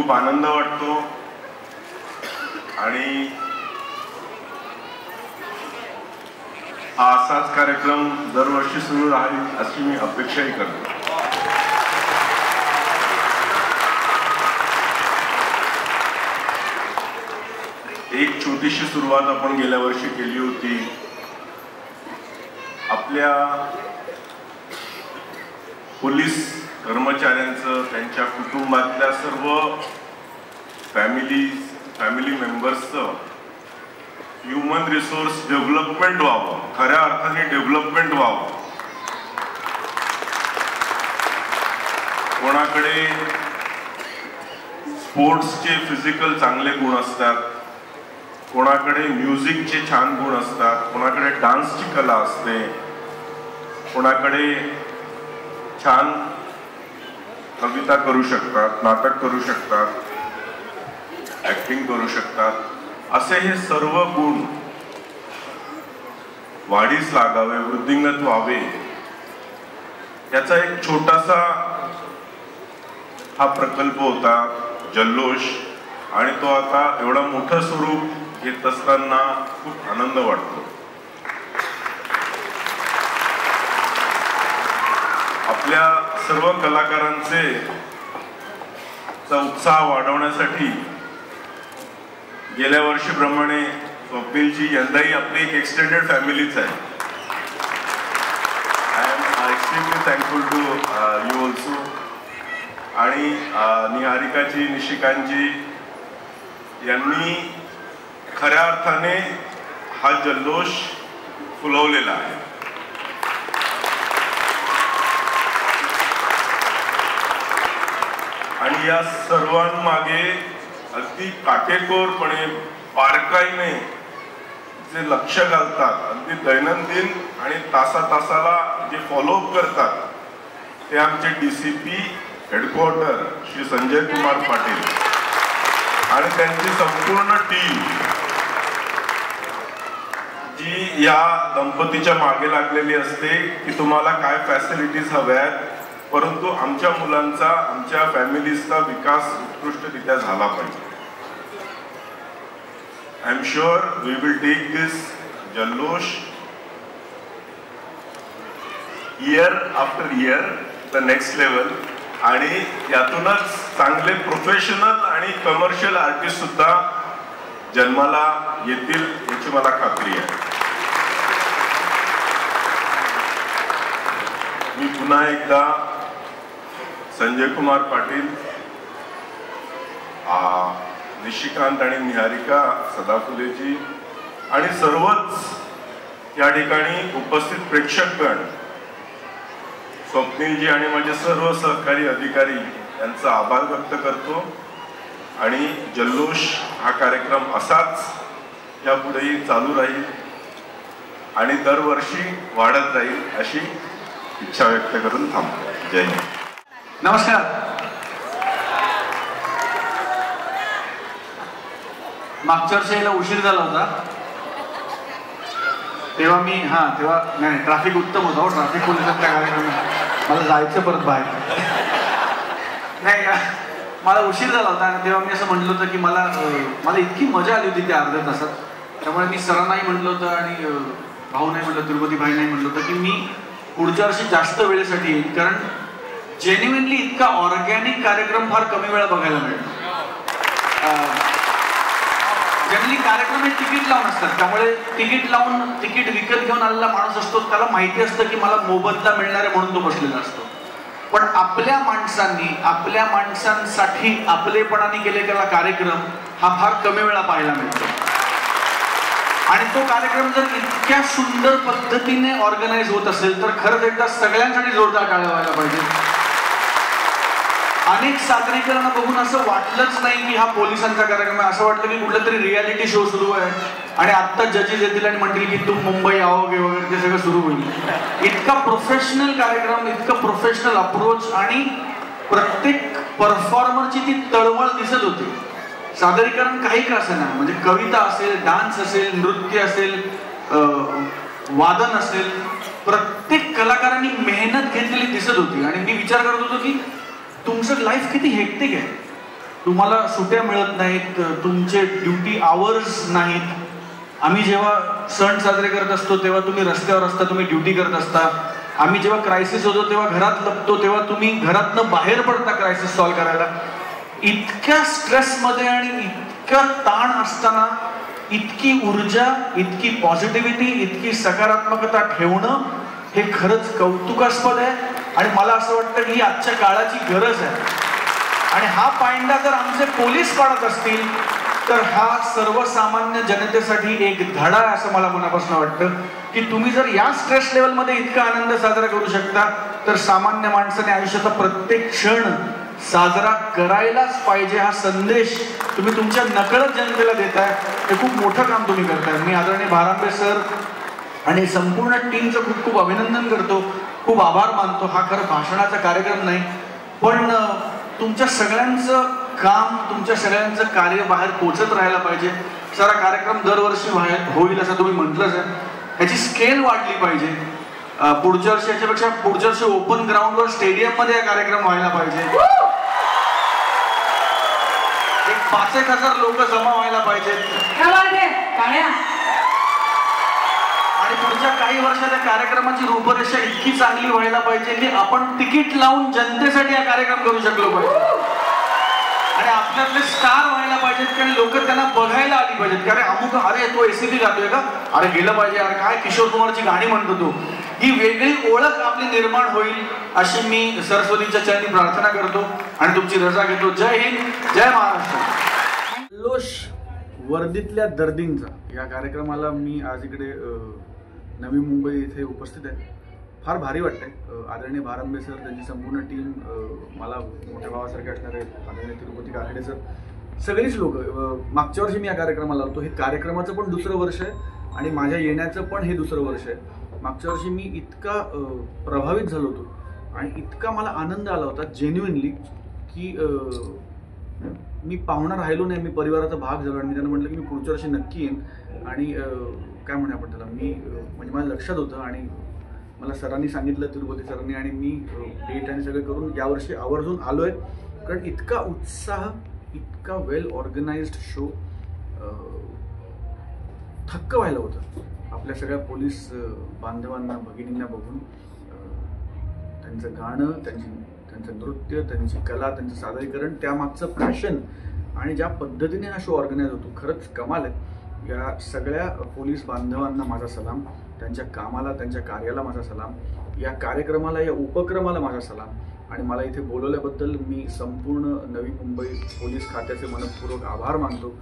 खूप आनंद वाटतो आणि हा असाच कार्यक्रम दरवर्षी सुरू राहील अशी मी अपेक्षाही करतो. एक छोटीशी सुरुवात आपण गेल्या वर्षी केली होती. आपल्या पोलीस कर्मचाऱ्यांचं, त्यांच्या कुटुंबातल्या सर्व फॅमिली मेंबर्सचं ह्युमन रिसोर्स डेव्हलपमेंट व्हावं, खऱ्या अर्थाने डेव्हलपमेंट व्हावं. कोणाकडे स्पोर्ट्सचे फिजिकल चांगले गुण असतात, कोणाकडे म्युझिकचे छान गुण असतात, कोणाकडे डान्सची कला असते, कोणाकडे छान कविता करू शकतात, नाटक करू शकतात, ऍक्टिंग करू शकतात. असे हे सर्व गुण वाढीस लागावे, वृद्धिंगत व्हावे, याचा एक छोटासा हा प्रकल्प होता, जल्लोष. आणि तो आता एवढा मोठं स्वरूप घेत असताना खूप आनंद वाटतो. आपल्या सर्व कलाकारांचे उत्साह वाढवण्यासाठी गेल्या वर्षीप्रमाणे स्वप्नीलजी यंदाही आपली एक एक्सटेंडेड फॅमिलीच आहे. I am extremely thankful to you also. आणि निहारिकाजी, निशिकांतजी यांनी खऱ्या अर्थाने हा जल्लोष फुलवलेला आहे. आणि या सर्वांमागे अगदी काटेकोरपणे, बारकाईने जे लक्ष घालतात, अगदी दैनंदिन आणि तासाला जे फॉलोअप करतात, ते आमचे DCP हेडक्वार्टर श्री संजय कुमार पाटील आणि त्यांची संपूर्ण टीम जी या दंपतीच्या मागे लागलेली असते की तुम्हाला काय फॅसिलिटीज हव्यात, परंतु आमच्या मुलांचा, आमच्या फॅमिलीजचा विकास उत्कृष्टरित्या झाला पाहिजे. I am sure we will take this जल्लोष year after year the next level. आणि यातूनच चांगले प्रोफेशनल आणि कमर्शियल आर्टिस्ट सुद्धा जन्माला येतील याची मला खात्री आहे. मी पुन्हा एकदा संजय कुमार पाटील, निशिकांत आणि निहारिका सदाफुलेजी आणि सर्वच या ठिकाणी उपस्थित प्रेक्षकगण, स्वप्नीलजी आणि माझे सर्व सहकारी अधिकारी यांचा आभार व्यक्त करतो. आणि जल्लोष हा कार्यक्रम असाच यापुढेही चालू राहील आणि दरवर्षी वाढत राहील अशी इच्छा व्यक्त करून थांबतो. जय हिंद. नमस्कार. मागच्या वर्षीला उशीर झाला होता तेव्हा मी तेव्हा नाही, ट्रॅफिक उत्तम होता. ट्रॅफिक पोलिसांच्या कार्यक्रम मला जायचं परत बाहेर नाही, मला उशीर झाला होता आणि तेव्हा मी असं म्हटलं होतं की मला इतकी मजा आली होती त्या अर्ध्या तासात. त्यामुळे मी सरांनाही म्हटलं होतं आणि भाऊ नाही म्हटलं, तिरुपती भाई नाही म्हटलं होतं की मी पुढच्या वर्षी जास्त वेळेसाठी येईल, कारण जेन्युइनली इतका ऑर्गॅनिक कार्यक्रम फार कमी वेळा बघायला मिळतो. जनरली कार्यक्रम हे तिकीट लावून असतात, त्यामुळे तिकीट लावून तिकीट विकत घेऊन आलेला माणूस असतो, त्याला माहिती असतं की मला मोबदला मिळणार आहे म्हणून तो बसलेला असतो. पण आपल्या माणसांनी, आपल्या माणसांसाठी आपलेपणाने केलेला कार्यक्रम हा फार कमी वेळा पाहायला मिळतो. आणि तो कार्यक्रम जर इतक्या सुंदर पद्धतीने ऑर्गनाइज होत असेल तर खरंच एकदा सगळ्यांसाठी जोरदार टाळ्या व्हायला पाहिजे. अनेक सादरीकरण बघून असं वाटलंच नाही की हा पोलिसांचा कार्यक्रम आहे, असं वाटलं की कुठलं तरी रियालिटी शो सुरू आहे आणि आत्ता जजेस येतील आणि म्हणतील की तुम मुंबई आओगे वगैरे, ते सगळं सुरू होईल. इतका प्रोफेशनल कार्यक्रम, इतकं प्रोफेशनल अप्रोच आणि प्रत्येक परफॉर्मरची ती तळमळ दिसत होती. सादरीकरण काही का असेल ना, म्हणजे कविता असेल, डान्स असेल, नृत्य असेल, वादन असेल, प्रत्येक कलाकारांनी मेहनत घेतलेली दिसत होती. आणि मी विचार करत होतो की तुमचं लाईफ किती हेक्टिक आहे. तुम्हाला सुट्या मिळत नाहीत, तुमचे ड्युटी आवर्स नाहीत. आम्ही जेव्हा सण साजरे करत असतो तेव्हा तुम्ही रस्त्यावर असता, तुम्ही ड्युटी करत असता. आम्ही जेव्हा क्रायसिस होतो तेव्हा घरात लपतो, तेव्हा तुम्ही घरातनं बाहेर पडता क्रायसिस सॉल्व्ह करायला. इतक्या स्ट्रेसमध्ये आणि इतका ताण असताना इतकी ऊर्जा, इतकी पॉझिटिव्हिटी, इतकी सकारात्मकता ठेवणं हे खरंच कौतुकास्पद आहे. आणि मला असं वाटतं की ही आजच्या काळाची गरज आहे. आणि हा पायंडा जर आमचे पोलीस पाडत असतील तर हा सर्वसामान्य जनतेसाठी एक धडा आहे असं मला मनापासून वाटतं की तुम्ही जर या स्ट्रेस लेवलमध्ये इतका आनंद साजरा करू शकता तर सामान्य माणसाने आयुष्याचा प्रत्येक क्षण साजरा करायलाच पाहिजे. हा संदेश तुम्ही तुमच्या नकळत जनतेला देताय. हे खूप मोठं काम तुम्ही करताय. मी आदरणीय भारांबे सर आणि संपूर्ण टीमचं खूप खूप अभिनंदन करतो, खूप आभार मानतो. हा खरं भाषणाचा कार्यक्रम नाही, पण तुमच्या सगळ्यांचं काम, तुमच्या सगळ्यांचं कार्य बाहेर पोचत राहायला पाहिजे. सारा कार्यक्रम दरवर्षी होईल असं तुम्ही म्हटलंच आहे. ह्याची स्केल वाढली पाहिजे. पुढच्या वर्षी याच्यापेक्षा पुढच्या वर्षी ओपन ग्राउंडवर स्टेडियम मध्ये हा कार्यक्रम व्हायला पाहिजे. एक 5,000 लोक जमा व्हायला पाहिजेत. आणि पुढच्या काही वर्षात या कार्यक्रमाची रूपरेषा इतकी चांगली व्हायला पाहिजे की आपण तिकीट लावून जनतेसाठी हा कार्यक्रम करू शकलो पाहिजे. आणि आपल्यातले स्टार व्हायला पाहिजेत कारण लोक त्यांना बघायला आली पाहिजेत. कारण अमुक, अरे तो एसीबी गातोय का, अरे गेलं पाहिजे, अरे काय किशोर कुमारची गाणी म्हणतो तो. ही वेगळी ओळख आपली निर्माण होईल अशी मी सरस्वतीच्या चरणी प्रार्थना करतो आणि तुमची रजा घेतो. जय हिंद, जय महाराष्ट्र. जल्लोष वर्दीतल्या दर्दींचा या कार्यक्रमाला मी आज इकडे नवी मुंबई इथे उपस्थित आहे. फार भारी वाटतंय. आदरणीय भारांबे सर, त्यांची संपूर्ण टीम, मला मोठ्या भावासारखे असणारे आदरणीय तिरुपती काकडे सर, सगळीच लोक. मागच्या वर्षी मी या कार्यक्रमाला होतो. हे कार्यक्रमाचं पण दुसरं वर्ष आहे आणि माझ्या येण्याचं पण हे दुसरं वर्ष आहे. मागच्या वर्षी मी इतका प्रभावित झालो होतो आणि इतका मला आनंद आला होता जेन्युइनली की मी पाहुणा राहिलो नाही, मी परिवाराचा भाग झालो. आणि मी त्यांना म्हटलं की मी पुढच्या वर्षी नक्की येईन. आणि काय म्हणू आपण त्याला, मी म्हणजे माझ्या लक्षात होतं आणि मला सरांनी सांगितलं, तिरुपती सरांनी, आणि मी डेट आणि सगळं करून यावर्षी आवर्जून आलो आहे. कारण इतका उत्साह, इतका वेल ऑर्गनाइज्ड शो, थक्क व्हायला होतं आपल्या सगळ्या पोलीस बांधवांना, भगिनींना बघून. त्यांचं गाणं, त्यांचं नृत्य, त्यांची कला, त्यांचं सादरीकरण, त्यामागचं पॅशन आणि ज्या पद्धतीने हा शो ऑर्गनाईज होतो, खरंच कमाल आहे. या सगळ्या पोलीस बांधवांना माझा सलाम, त्यांच्या कामाला, त्यांच्या कार्याला माझा सलाम, या कार्यक्रमाला, या उपक्रमाला माझा सलाम. आणि मला इथे बोलवल्याबद्दल मी संपूर्ण नवी मुंबई पोलीस खात्याचे मनपूर्वक आभार मानतो.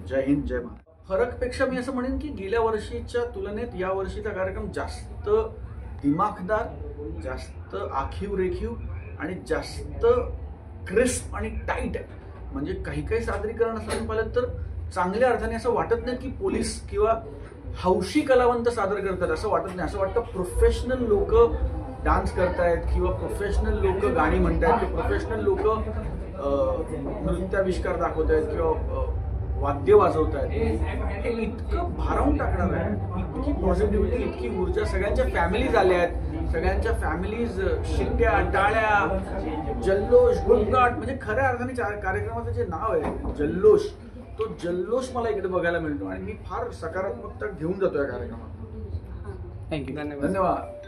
जय हिंद, जय महाराष्ट्र. फरकपेक्षा मी असं म्हणेन की गेल्या वर्षीच्या तुलनेत या वर्षीचा कार्यक्रम जास्त दिमाखदार, जास्त आखीव रेखीव आणि जास्त क्रिस्प आणि टाईट आहे. म्हणजे काही काही सादरीकरण असं पाहिलं तर चांगल्या अर्थाने असं वाटत नाही की पोलीस किंवा हौशी कलावंत सादर करतात, असं वाटत नाही. असं वाटतं प्रोफेशनल लोक डान्स करतायत किंवा प्रोफेशनल लोक गाणी म्हणतायत किंवा प्रोफेशनल लोक नृत्याविष्कार दाखवत आहेत किंवा वाद्य वाजवत आहेत. हे इतकं भारावून टाकणार आहे, इतकी पॉझिटिव्हिटी, इतकी ऊर्जा. सगळ्यांच्या फॅमिलीज आल्या आहेत, सगळ्यांच्या फॅमिलीज, शिट्ट्या, टाळ्या, जल्लोष, गोंगाट. म्हणजे खऱ्या अर्थाने कार्यक्रमाचं जे नाव आहे जल्लोष, तो जल्लोष मला इकडे बघायला मिळतो आणि मी फार सकारात्मकता घेऊन जातो या कार्यक्रमात. थँक्यू, धन्यवाद.